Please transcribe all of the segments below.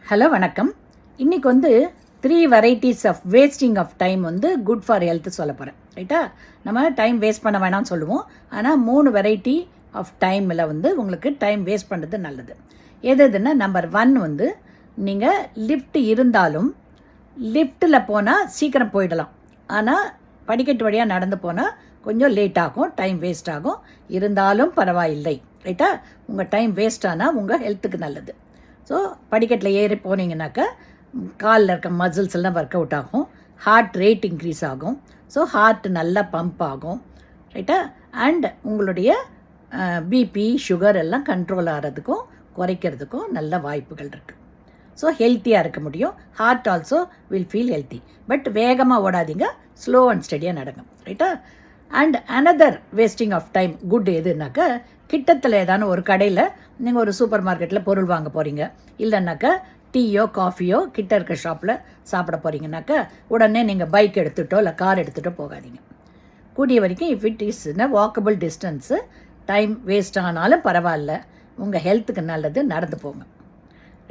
Hello வணக்கம். இன்றைக்கி வந்து 3 varieties of wasting of time வந்து குட் ஃபார் ஹெல்த் சொல்ல போகிறேன். ரைட்டா? நம்ம டைம் வேஸ்ட் பண்ண வேணாம்னு சொல்லுவோம். ஆனால் 3 வெரைட்டி ஆஃப் டைமில் வந்து உங்களுக்கு டைம் வேஸ்ட் பண்ணுறது நல்லது. எதுன்னா நம்பர் 1 வந்து நீங்கள் லிஃப்ட் இருந்தாலும் லிஃப்ட்டில் போனால் சீக்கிரம் போயிடலாம். ஆனால் படிக்கட்டு வழியாக நடந்து போனால் கொஞ்சம் லேட் ஆகும், டைம் வேஸ்ட் ஆகும். இருந்தாலும் பரவாயில்லை. ரைட்டா? உங்கள் டைம் வேஸ்ட் ஆனால் உங்கள் ஹெல்த்துக்கு நல்லது. ஸோ படிக்கட்டில் ஏறி போனீங்கன்னாக்கா காலில் இருக்க மசில்ஸ் எல்லாம் ஒர்க் அவுட் ஆகும், ஹார்ட் ரேட் இன்க்ரீஸ் ஆகும். ஸோ ஹார்ட் நல்லா பம்ப் ஆகும். ரைட்டா? அண்ட் உங்களுடைய பிபி சுகர் எல்லாம் கண்ட்ரோல் ஆகிறதுக்கும் குறைக்கிறதுக்கும் நல்ல வாய்ப்புகள் இருக்குது. ஸோ ஹெல்த்தியாக இருக்க முடியும். Heart also will feel healthy. But வேகமாக ஓடாதீங்க, ஸ்லோ அண்ட் ஸ்டடியாக நடங்க. ரைட்டா? And another wasting of time good எதுனாக்கா, கிட்டத்தில் ஏதான ஒரு கடையில் நீங்கள் ஒரு சூப்பர் மார்க்கெட்டில் பொருள் வாங்க போகிறீங்க, இல்லைன்னாக்கா டீயோ காஃபியோ கிட்ட இருக்க ஷாப்பில் சாப்பிட போகிறீங்கனாக்கா உடனே நீங்கள் பைக் எடுத்துகிட்டோ இல்லை கார் எடுத்துகிட்டோ போகாதீங்க. கூடிய வரைக்கும் இஃப் இட் இஸ்னா வாக்கபிள் டிஸ்டன்ஸு, டைம் வேஸ்ட் ஆனாலும் பரவாயில்ல, உங்கள் ஹெல்த்துக்கு நல்லது, நடந்து போங்க.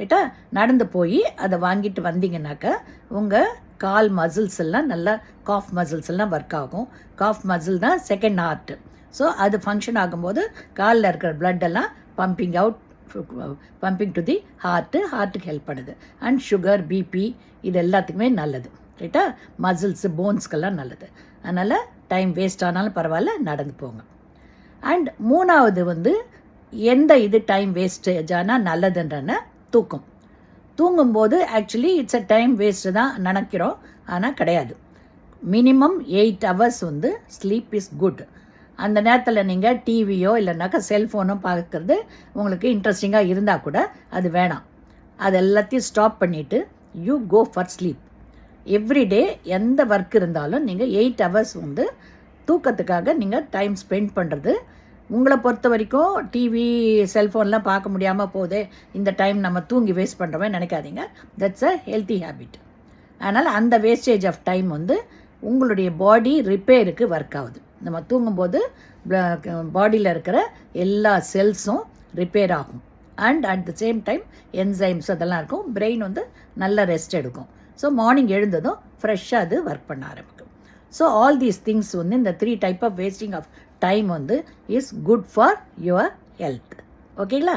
ரைட்டா? நடந்து போய் அதை வாங்கிட்டு வந்தீங்கன்னாக்கா உங்கள் கால் மசில்ஸ் எல்லாம் நல்லா, காஃப் மசில்ஸ் எல்லாம் ஒர்க் ஆகும். காஃப் மசில் தான் செகண்ட் ஹார்ட்டு. ஸோ அது ஃபங்க்ஷன் ஆகும்போது காலில் இருக்கிற பிளட் எல்லாம் பம்பிங் டு தி ஹார்ட்டுக்கு ஹெல்ப் பண்ணுது. அண்ட் சுகர், பிபி இது எல்லாத்துக்குமே நல்லது. ரைட்டா? மசில்ஸு, போன்ஸ்க்கெல்லாம் நல்லது. அதனால் டைம் வேஸ்ட் ஆனாலும் பரவாயில்ல, நடந்து போங்க. அண்ட் 3வது வந்து எந்த இது டைம் வேஸ்டேஜ் ஆனால் நல்லதுன்றன தூக்கம். தூங்கும்போது actually it's a time waste தான் நினைக்கிறோம், ஆனால் கிடையாது. மினிமம் 8 hours வந்து ஸ்லீப் இஸ் குட். அந்த நேரத்தில் நீங்கள் டிவியோ இல்லைனாக்கா செல்ஃபோனோ பார்க்குறது உங்களுக்கு இன்ட்ரெஸ்டிங்காக இருந்தால் கூட அது வேணாம். அது எல்லாத்தையும் ஸ்டாப் பண்ணிவிட்டு you go for sleep. Everyday எந்த ஒர்க் இருந்தாலும் நீங்கள் 8 hours வந்து தூக்கத்துக்காக நீங்கள் டைம் ஸ்பெண்ட் பண்ணுறது. உங்களை பொறுத்த வரைக்கும் டிவி செல்ஃபோன்லாம் பார்க்க முடியாமல் போதே, இந்த டைம் நம்ம தூங்கி வேஸ்ட் பண்ணுறோமே நினைக்காதீங்க. That's a healthy habit. அதனால் அந்த வேஸ்டேஜ் ஆஃப் டைம் வந்து உங்களுடைய பாடி ரிப்பேருக்கு ஒர்க் ஆகுது. நம்ம தூங்கும்போது பாடியில் இருக்கிற எல்லா செல்ஸும் ரிப்பேர் ஆகும். And at the same time enzymes அதெல்லாம் இருக்கும். பிரெயின் வந்து நல்ல ரெஸ்ட் எடுக்கும். ஸோ மார்னிங் எழுந்ததும் ஃப்ரெஷ்ஷாக அது ஒர்க் பண்ண ஆரம்பிக்கும். ஸோ ஆல் தீஸ் திங்ஸ் வந்து இந்த 3 type of wasting of time வந்து is good for your health. ஓகேங்களா?